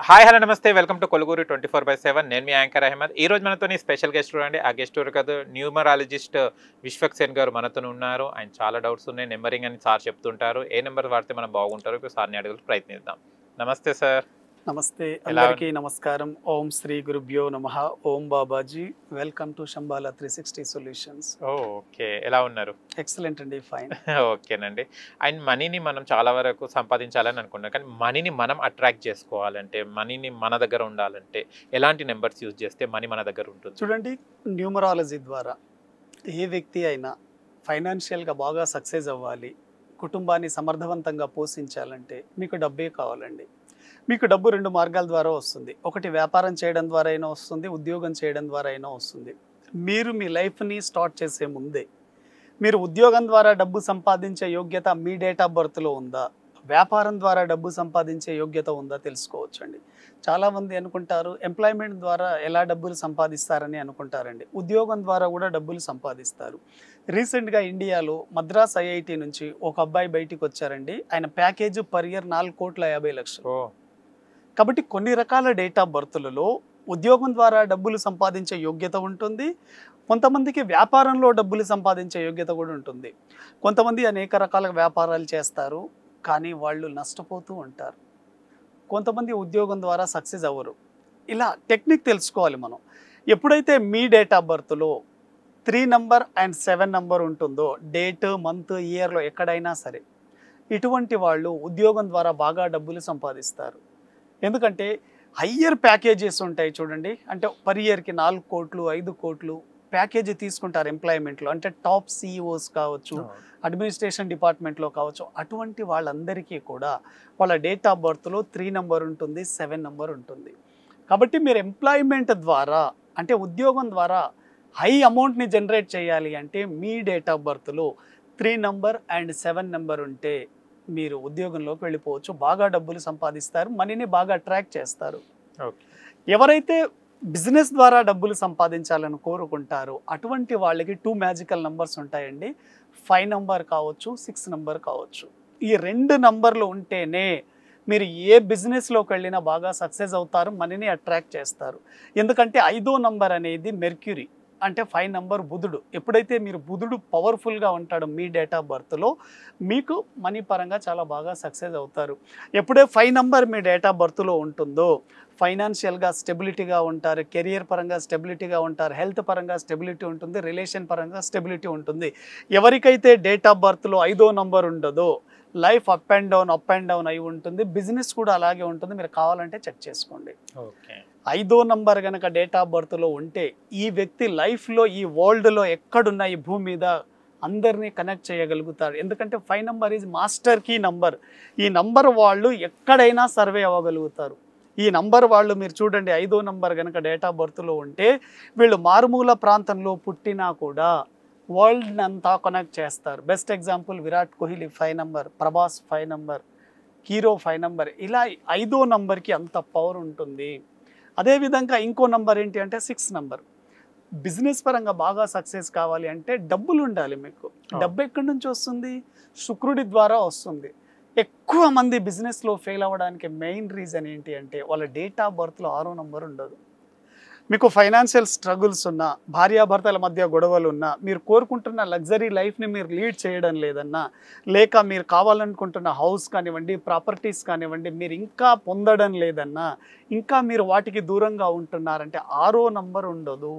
Hi hello నమస్తే welcome to కొలుగురు 24/7 నేను మీ anchor Ahmed. ఈ రోజు మనతో స్పెషల్ గెస్ట్ చూడండి. ఆ గెస్ట్ కాదు, న్యూమరాలజిస్ట్ విశ్వక్ సేన్ గారు మనతో ఉన్నారు. ఆయన చాలా డౌట్స్ ఉన్నాయి, నెంబరింగ్ అని సార్ చెప్తుంటారు. ఏ నెంబర్ వాడితే మనం బాగుంటారో ఇప్పుడు సార్ని అడగ ప్రయత్నిద్దాం. నమస్తే సార్. నమస్తే అందరికీ నమస్కారం. ఓం శ్రీ గురుభ్యో నమః. ఓం Babaji. Welcome to Shambhala 360 solutions. Okay, ఎలా ఉన్నారు? ఎక్సలెంట్ అండి, ఫైన్. ఓకేనండి. అండ్ మనీని మనం చాలా వరకు సంపాదించాలని అనుకుంటాం, కానీ మనీని మనం అట్రాక్ట్ చేసుకోవాలంటే, మనీని మన దగ్గర ఉండాలంటే ఎలాంటి నెంబర్స్ యూజ్ చేస్తే మనీ మన దగ్గర ఉంటుంది? చూడండి, న్యూమరాలజీ ద్వారా ఏ వ్యక్తి అయినా ఫైనాన్షియల్గా బాగా సక్సెస్ అవ్వాలి, కుటుంబాన్ని సమర్థవంతంగా పోషించాలంటే మీకు డబ్బే కావాలండి. మీకు డబ్బు రెండు మార్గాల ద్వారా వస్తుంది. ఒకటి వ్యాపారం చేయడం ద్వారా అయినా వస్తుంది, ఉద్యోగం చేయడం ద్వారా అయినా వస్తుంది. మీరు మీ లైఫ్ని స్టార్ట్ చేసే ముందే మీరు ఉద్యోగం ద్వారా డబ్బు సంపాదించే యోగ్యత మీ డేట్ ఆఫ్ బర్త్లో ఉందా, వ్యాపారం ద్వారా డబ్బు సంపాదించే యోగ్యత ఉందా తెలుసుకోవచ్చండి. చాలామంది అనుకుంటారు ఎంప్లాయ్మెంట్ ద్వారా ఎలా డబ్బులు సంపాదిస్తారని అనుకుంటారండి. ఉద్యోగం ద్వారా కూడా డబ్బులు సంపాదిస్తారు. రీసెంట్గా ఇండియాలో మద్రాస్ ఐఐటి నుంచి ఒక అబ్బాయి బయటికి వచ్చారండి. ఆయన ప్యాకేజ్ పర్ ఇయర్ 4,50,00,000. కాబట్టి కొన్ని రకాల డేట్ ఆఫ్ బర్త్లలో ఉద్యోగం ద్వారా డబ్బులు సంపాదించే యోగ్యత ఉంటుంది. కొంతమందికి వ్యాపారంలో డబ్బులు సంపాదించే యోగ్యత కూడా ఉంటుంది. కొంతమంది అనేక రకాల వ్యాపారాలు చేస్తారు, కానీ వాళ్ళు నష్టపోతూ ఉంటారు. కొంతమంది ఉద్యోగం ద్వారా సక్సెస్ అవ్వరు. ఇలా టెక్నిక్ తెలుసుకోవాలి మనం. ఎప్పుడైతే మీ డేట్ ఆఫ్ బర్త్లో 3 నంబర్ అండ్ 7 నంబర్ ఉంటుందో, డేట్ మంత్ ఇయర్లో ఎక్కడైనా సరే, ఇటువంటి వాళ్ళు ఉద్యోగం ద్వారా బాగా డబ్బులు సంపాదిస్తారు. ఎందుకంటే హయ్యర్ ప్యాకేజెస్ ఉంటాయి చూడండి. అంటే పర్ ఇయర్కి 4 కోట్లు 5 కోట్లు ప్యాకేజీ తీసుకుంటారు ఎంప్లాయ్మెంట్లో. అంటే టాప్ సిఇఓస్ కావచ్చు, అడ్మినిస్ట్రేషన్ డిపార్ట్మెంట్లో కావచ్చు. అటువంటి వాళ్ళందరికీ కూడా వాళ్ళ డేట్ ఆఫ్ బర్త్లో 3 నంబర్ ఉంటుంది, 7 నంబర్ ఉంటుంది. కాబట్టి మీరు ఎంప్లాయ్మెంట్ ద్వారా, అంటే ఉద్యోగం ద్వారా హై అమౌంట్ని జనరేట్ చేయాలి అంటే మీ డేట్ ఆఫ్ బర్త్లో 3 నంబర్ అండ్ 7 నంబర్ ఉంటే మీరు ఉద్యోగంలోకి వెళ్ళిపోవచ్చు. బాగా డబ్బులు సంపాదిస్తారు, మనీని బాగా అట్రాక్ట్ చేస్తారు. ఎవరైతే బిజినెస్ ద్వారా డబ్బులు సంపాదించాలని కోరుకుంటారో అటువంటి వాళ్ళకి 2 మ్యాజికల్ నంబర్స్ ఉంటాయండి. 5 నంబర్ కావచ్చు, 6 నంబర్ కావచ్చు. ఈ 2 నంబర్లు ఉంటేనే మీరు ఏ బిజినెస్లోకి వెళ్ళినా బాగా సక్సెస్ అవుతారు, మనీని అట్రాక్ట్ చేస్తారు. ఎందుకంటే 5వ నంబర్ అనేది మెర్క్యూరీ, అంటే 5 నంబర్ బుధుడు. ఎప్పుడైతే మీరు బుధుడు పవర్ఫుల్గా ఉంటాడో మీ డేట్ ఆఫ్ బర్త్లో మీకు మనీ పరంగా చాలా బాగా సక్సెస్ అవుతారు. ఎప్పుడే 5 నంబర్ మీ డేట్ ఆఫ్ బర్త్లో ఉంటుందో ఫైనాన్షియల్గా స్టెబిలిటీగా ఉంటారు, కెరియర్ పరంగా స్టెబిలిటీగా ఉంటారు, హెల్త్ పరంగా స్టెబిలిటీ ఉంటుంది, రిలేషన్ పరంగా స్టెబిలిటీ ఉంటుంది. ఎవరికైతే డేట్ ఆఫ్ బర్త్లో 5వ నంబర్ ఉండదో లైఫ్ అప్ అండ్ డౌన్ అయి ఉంటుంది. బిజినెస్ కూడా అలాగే ఉంటుంది. మీరు కావాలంటే చెక్ చేసుకోండి. 5వ నంబర్ కనుక డేట్ ఆఫ్ బర్త్లో ఉంటే ఈ వ్యక్తి లైఫ్లో, ఈ వరల్డ్లో ఎక్కడున్న ఈ భూమి మీద అందరినీ కనెక్ట్ చేయగలుగుతారు. ఎందుకంటే 5 number is master key number. ఈ నంబర్ వాళ్ళు ఎక్కడైనా సర్వే అవ్వగలుగుతారు. ఈ నంబర్ వాళ్ళు మీరు చూడండి, 5వ నంబర్ కనుక డేట్ ఆఫ్ బర్త్లో ఉంటే వీళ్ళు మారుమూల ప్రాంతంలో పుట్టినా కూడా వరల్డ్ని అంతా కనెక్ట్ చేస్తారు. Best example Virat Kohli 5 number, Prabhas 5 number, hero 5 number. ఇలా 5వ నంబర్కి అంత పవర్ ఉంటుంది. అదేవిధంగా ఇంకో నంబర్ ఏంటి అంటే 6 నంబర్. బిజినెస్ పరంగా బాగా సక్సెస్ కావాలి అంటే డబ్బులు ఉండాలి మీకు. డబ్బు ఎక్కడి నుంచి వస్తుంది? శుక్రుడి ద్వారా వస్తుంది. ఎక్కువ మంది బిజినెస్లో ఫెయిల్ అవ్వడానికి మెయిన్ రీజన్ ఏంటి అంటే వాళ్ళ డేట్ ఆఫ్ బర్త్లో 6వ నంబర్ ఉండదు. మీకు ఫైనాన్షియల్ స్ట్రగుల్స్ ఉన్నా, భార్యాభర్తల మధ్య గొడవలు ఉన్నా, మీరు కోరుకుంటున్న లగ్జరీ లైఫ్ని మీరు లీడ్ చేయడం లేదన్నా, లేక మీరు కావాలనుకుంటున్న హౌస్ కానివ్వండి, ప్రాపర్టీస్ కానివ్వండి మీరు ఇంకా పొందడం లేదన్నా, ఇంకా మీరు వాటికి దూరంగా ఉంటున్నారంటే 6వ నంబర్ ఉండదు.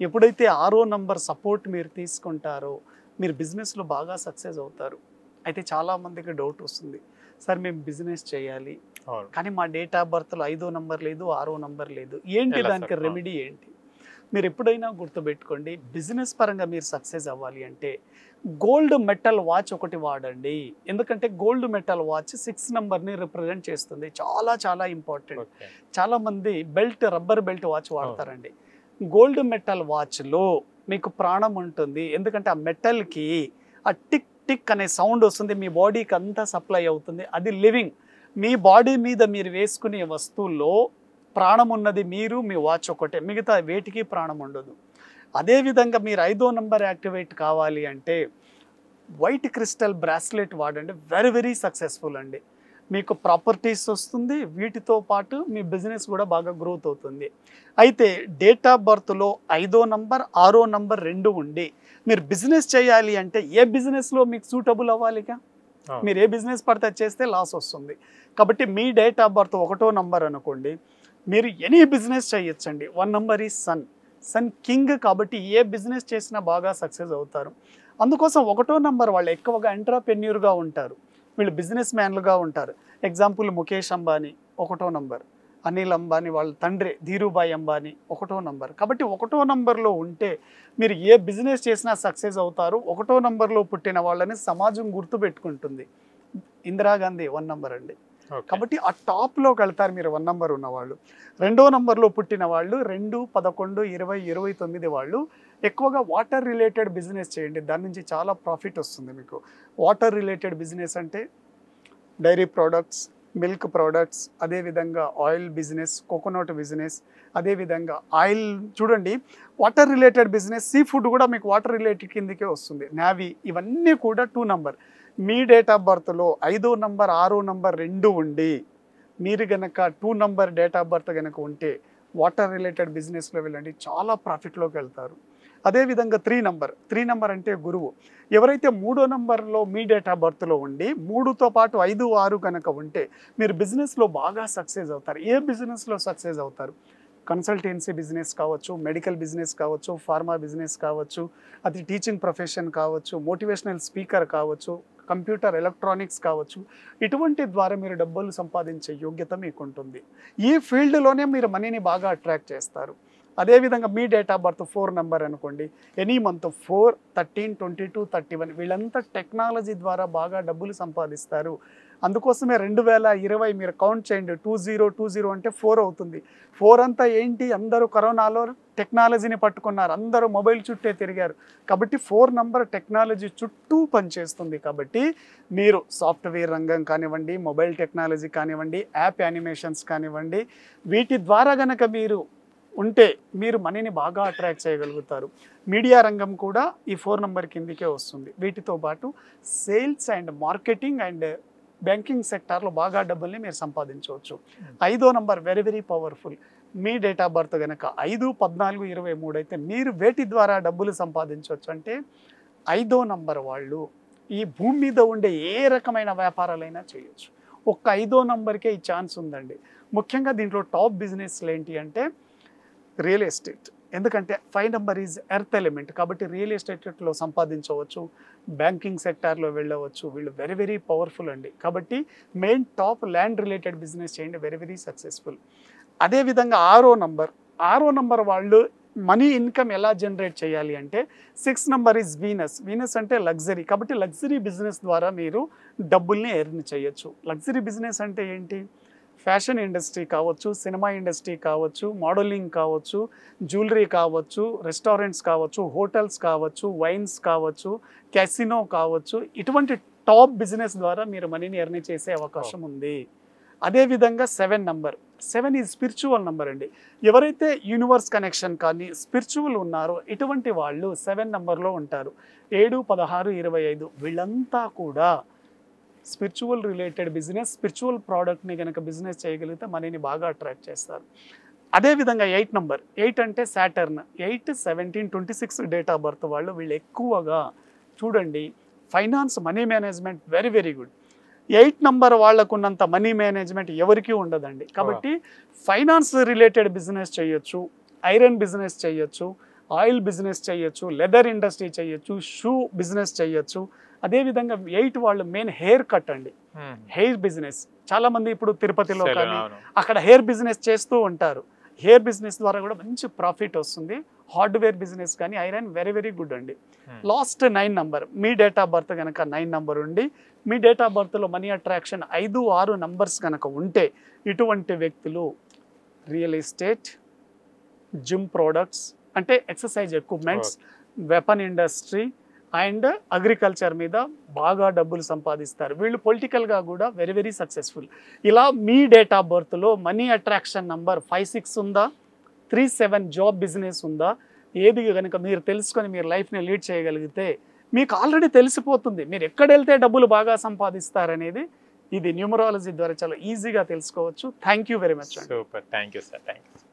ఎప్పుడైతే 6వ నంబర్ సపోర్ట్ మీరు తీసుకుంటారో మీరు బిజినెస్లో బాగా సక్సెస్ అవుతారు. అయితే చాలామందికి డౌట్ వస్తుంది, సార్ మేము బిజినెస్ చేయాలి కానీ మా డేట్ ఆఫ్ బర్త్లో 5వ నంబర్ లేదు, 6వ నంబర్ లేదు, ఏంటి దానికి రెమెడీ ఏంటి? మీరు ఎప్పుడైనా గుర్తుపెట్టుకోండి, బిజినెస్ పరంగా మీరు సక్సెస్ అవ్వాలి అంటే గోల్డ్ మెటల్ వాచ్ ఒకటి వాడండి. ఎందుకంటే గోల్డ్ మెటల్ వాచ్ 6 నంబర్ని రిప్రజెంట్ చేస్తుంది. చాలా చాలా ఇంపార్టెంట్. చాలామంది రబ్బర్ బెల్ట్ వాచ్ వాడతారండి. గోల్డ్ మెటల్ వాచ్లో మీకు ప్రాణం ఉంటుంది. ఎందుకంటే ఆ మెటల్కి ఆ టిక్ టిక్ అనే సౌండ్ వస్తుంది, మీ బాడీకి అంతా సప్లై అవుతుంది. అది లివింగ్. మీ బాడీ మీద మీరు వేసుకునే వస్తువుల్లో ప్రాణం ఉన్నది మీరు, మీ వాచ్ ఒకటే, మిగతా వేటికి ప్రాణం ఉండదు. అదేవిధంగా మీరు 5వ నంబర్ యాక్టివేట్ కావాలి అంటే వైట్ క్రిస్టల్ బ్రాస్లెట్ వాడండి. వెరీ వెరీ సక్సెస్ఫుల్ అండి. మీకు ప్రాపర్టీస్ వస్తుంది, వీటితో పాటు మీ బిజినెస్ కూడా బాగా గ్రోత్ అవుతుంది. అయితే డేట్ ఆఫ్ బర్త్లో 5వ నంబర్ 6వ నంబర్ 2 ఉండి మీరు బిజినెస్ చేయాలి అంటే ఏ బిజినెస్లో మీకు సూటబుల్ అవ్వాలిగా. మీరు ఏ బిజినెస్ పడితే చేస్తే లాస్ వస్తుంది. కాబట్టి మీ డేట్ ఆఫ్ బర్త్ 1వ నంబర్ అనుకోండి, మీరు ఎనీ బిజినెస్ చేయొచ్చండి. 1 నంబర్ ఈ సన్ కింగ్, కాబట్టి ఏ బిజినెస్ చేసినా బాగా సక్సెస్ అవుతారు. అందుకోసం 1వ నంబర్ వాళ్ళు ఎక్కువగా ఎంటర్‌ప్రెన్యూర్‌గా ఉంటారు, వీళ్ళు బిజినెస్ మ్యాన్లుగా ఉంటారు. ఎగ్జాంపుల్ ముఖేష్ అంబానీ 1వ నంబర్, అనిల్ అంబానీ వాళ్ళ తండ్రి ధీరుభాయ్ అంబానీ 1వ నంబర్. కాబట్టి 1వ నంబర్లో ఉంటే మీరు ఏ బిజినెస్ చేసినా సక్సెస్ అవుతారు. 1వ నంబర్లో పుట్టిన వాళ్ళని సమాజం గుర్తుపెట్టుకుంటుంది. ఇందిరాగాంధీ 1 నంబర్ అండి. కాబట్టి ఆ టాప్లోకి వెళ్తారు మీరు 1 నంబర్ ఉన్నవాళ్ళు. 2వ నంబర్లో పుట్టిన వాళ్ళు 2, 11, 20, 29 వాళ్ళు ఎక్కువగా వాటర్ రిలేటెడ్ బిజినెస్ చేయండి, దాని నుంచి చాలా ప్రాఫిట్ వస్తుంది మీకు. వాటర్ రిలేటెడ్ బిజినెస్ అంటే డైరీ ప్రోడక్ట్స్, మిల్క్ ప్రోడక్ట్స్, అదేవిధంగా ఆయిల్ బిజినెస్, కోకోనట్ బిజినెస్, అదేవిధంగా ఆయిల్ చూడండి water related business, sea food కూడా మీకు వాటర్ రిలేటెడ్ కిందకే వస్తుంది. నావీ, ఇవన్నీ కూడా 2 నంబర్. మీ డేట్ ఆఫ్ బర్త్లో 5వ నంబర్ 6వ నంబర్ 2 ఉండి మీరు గనక 2 నంబర్ డేట్ ఆఫ్ బర్త్ కనుక ఉంటే వాటర్ రిలేటెడ్ బిజినెస్లో వెళ్ళండి, చాలా ప్రాఫిట్లోకి వెళ్తారు. అదేవిధంగా 3 నంబర్ అంటే గురువు. ఎవరైతే 3వ నంబర్లో మీ డేట్ ఆఫ్ బర్త్లో ఉండి 3తో పాటు 5, 6 కనుక ఉంటే మీరు బిజినెస్లో బాగా సక్సెస్ అవుతారు. ఏ బిజినెస్లో సక్సెస్ అవుతారు? కన్సల్టెన్సీ బిజినెస్ కావచ్చు, మెడికల్ బిజినెస్ కావచ్చు, ఫార్మా బిజినెస్ కావచ్చు, అది టీచింగ్ ప్రొఫెషన్ కావచ్చు, మోటివేషనల్ స్పీకర్ కావచ్చు, కంప్యూటర్ ఎలక్ట్రానిక్స్ కావచ్చు. ఇటువంటి ద్వారా మీరు డబ్బులు సంపాదించే యోగ్యత మీకు ఉంటుంది. ఈ ఫీల్డ్లోనే మీరు మనీని బాగా అట్రాక్ట్ చేస్తారు. అదేవిధంగా మీ డేట్ ఆఫ్ బర్త్ 4 నంబర్ అనుకోండి, ఎనీ మంత్ 4, 13, 22, 31 వీళ్ళంతా టెక్నాలజీ ద్వారా బాగా డబ్బులు సంపాదిస్తారు. అందుకోసమే 2020 మీరు కౌంట్ చేయండి, 2020 అంటే 4 అవుతుంది. 4 అంతా ఏంటి, అందరూ కరోనాలో టెక్నాలజీని పట్టుకున్నారు, అందరూ మొబైల్ చుట్టే తిరిగారు. కాబట్టి 4 నంబర్ టెక్నాలజీ చుట్టూ పనిచేస్తుంది. కాబట్టి మీరు సాఫ్ట్వేర్ రంగం కానివ్వండి, మొబైల్ టెక్నాలజీ కానివ్వండి, యాప్ యానిమేషన్స్ కానివ్వండి, వీటి ద్వారా గనక మీరు ఉంటే మీరు మనీని బాగా అట్రాక్ట్ చేయగలుగుతారు. మీడియా రంగం కూడా ఈ 4 నంబర్ కిందికే వస్తుంది. వీటితో పాటు sales and marketing and banking సెక్టార్లో బాగా డబ్బుల్ని మీరు సంపాదించవచ్చు. 5వ number very very powerful. Me date of birth కనుక 5, 14, 23 అయితే మీరు వేటి ద్వారా డబ్బులు సంపాదించవచ్చు అంటే 5వ నంబర్ వాళ్ళు ఈ భూమి మీద ఉండే ఏ రకమైన వ్యాపారాలైనా చేయొచ్చు. ఒక్క 5వ నంబర్కే ఈ ఛాన్స్ ఉందండి. ముఖ్యంగా దీంట్లో టాప్ బిజినెస్లు ఏంటి అంటే రియల్ ఎస్టేట్. ఎందుకంటే 5 నంబర్ ఈజ్ ఎర్త్ ఎలిమెంట్, కాబట్టి రియల్ ఎస్టేట్లో సంపాదించవచ్చు, బ్యాంకింగ్ సెక్టార్లో వెళ్ళవచ్చు. వీళ్ళు వెరీ వెరీ పవర్ఫుల్ అండి. కాబట్టి main top land related business చేయండి, వెరీ వెరీ సక్సెస్ఫుల్. అదేవిధంగా 6వ నంబర్ వాళ్ళు మనీ ఇన్కమ్ ఎలా జనరేట్ చేయాలి అంటే 6 నంబర్ ఈజ్ వీనస్ అంటే లగ్జరీ. కాబట్టి లగ్జరీ బిజినెస్ ద్వారా మీరు డబ్బుల్ని ఎర్న్ చేయొచ్చు. లగ్జరీ బిజినెస్ అంటే ఏంటి? ఫ్యాషన్ ఇండస్ట్రీ కావచ్చు, సినిమా ఇండస్ట్రీ కావచ్చు, మోడలింగ్ కావచ్చు, జ్యువెలరీ కావచ్చు, రెస్టారెంట్స్ కావచ్చు, హోటల్స్ కావచ్చు, వైన్స్ కావచ్చు, క్యాసినో కావచ్చు. ఇటువంటి టాప్ బిజినెస్ ద్వారా మీరు మనీని ఎర్న్ చేసే అవకాశం ఉంది. అదేవిధంగా 7 నంబర్ 7 ఈజ్ స్పిరిచువల్ నంబర్ అండి. ఎవరైతే యూనివర్స్ కనెక్షన్ కానీ స్పిరిచువల్ ఉన్నారో ఇటువంటి వాళ్ళు 7 నంబర్లో ఉంటారు. 7, 16, 25 వీళ్ళంతా కూడా స్పిరిచువల్ రిలేటెడ్ బిజినెస్, స్పిరిచువల్ ప్రోడక్ట్ని కనుక బిజినెస్ చేయగలిగితే మనీని బాగా అట్రాక్ట్ చేస్తారు. అదేవిధంగా 8 నంబర్ 8 అంటే సాటర్న్. 8, 17, 26 డేట్ ఆఫ్ బర్త్ వాళ్ళు వీళ్ళు ఎక్కువగా చూడండి finance, money management very very good. 8 number వాళ్ళకున్నంత మనీ మేనేజ్మెంట్ ఎవరికీ ఉండదండి. కాబట్టి ఫైనాన్స్ రిలేటెడ్ బిజినెస్ చేయొచ్చు, ఐరన్ బిజినెస్ చేయొచ్చు, ఆయిల్ బిజినెస్ చేయొచ్చు, లెదర్ ఇండస్ట్రీ చేయొచ్చు, షూ బిజినెస్ చేయొచ్చు. అదేవిధంగా 8 వాళ్ళు మెయిన్ హెయిర్ కట్ అండి, హెయిర్ బిజినెస్. చాలా మంది ఇప్పుడు తిరుపతిలో కానీ అక్కడ హెయిర్ బిజినెస్ చేస్తూ ఉంటారు. హెయిర్ బిజినెస్ ద్వారా కూడా మంచి ప్రాఫిట్ వస్తుంది. హార్డ్వేర్ బిజినెస్ కానీ ఐరన్ వెరీ వెరీ గుడ్ అండి. లాస్ట్ 9 నంబర్ మీ డేట్ ఆఫ్ బర్త్ కనుక 9 నంబర్ ఉండి మీ డేట్ ఆఫ్ బర్త్లో మనీ అట్రాక్షన్ 5, 6 నంబర్స్ కనుక ఉంటే ఇటువంటి వ్యక్తులు రియల్ ఎస్టేట్, జిమ్ ప్రోడక్ట్స్ అంటే exercise equipments, weapon industry and agriculture మీద బాగా డబ్బులు సంపాదిస్తారు. వీళ్ళు పొలిటికల్గా కూడా వెరీ వెరీ సక్సెస్ఫుల్. ఇలా మీ డేట్ ఆఫ్ బర్త్లో మనీ అట్రాక్షన్ నంబర్ 5, 6 ఉందా, 3, 7 జాబ్ బిజినెస్ ఉందా, ఏది కనుక మీరు తెలుసుకొని మీరు లైఫ్ని లీడ్ చేయగలిగితే మీకు ఆల్రెడీ తెలిసిపోతుంది మీరు ఎక్కడ వెళ్తే డబ్బులు బాగా సంపాదిస్తారనేది ఇది న్యూమరాలజీ ద్వారా చాలా ఈజీగా తెలుసుకోవచ్చు. థ్యాంక్ యూ వెరీ మచ్ అండి. Super, thank you sir, thank you.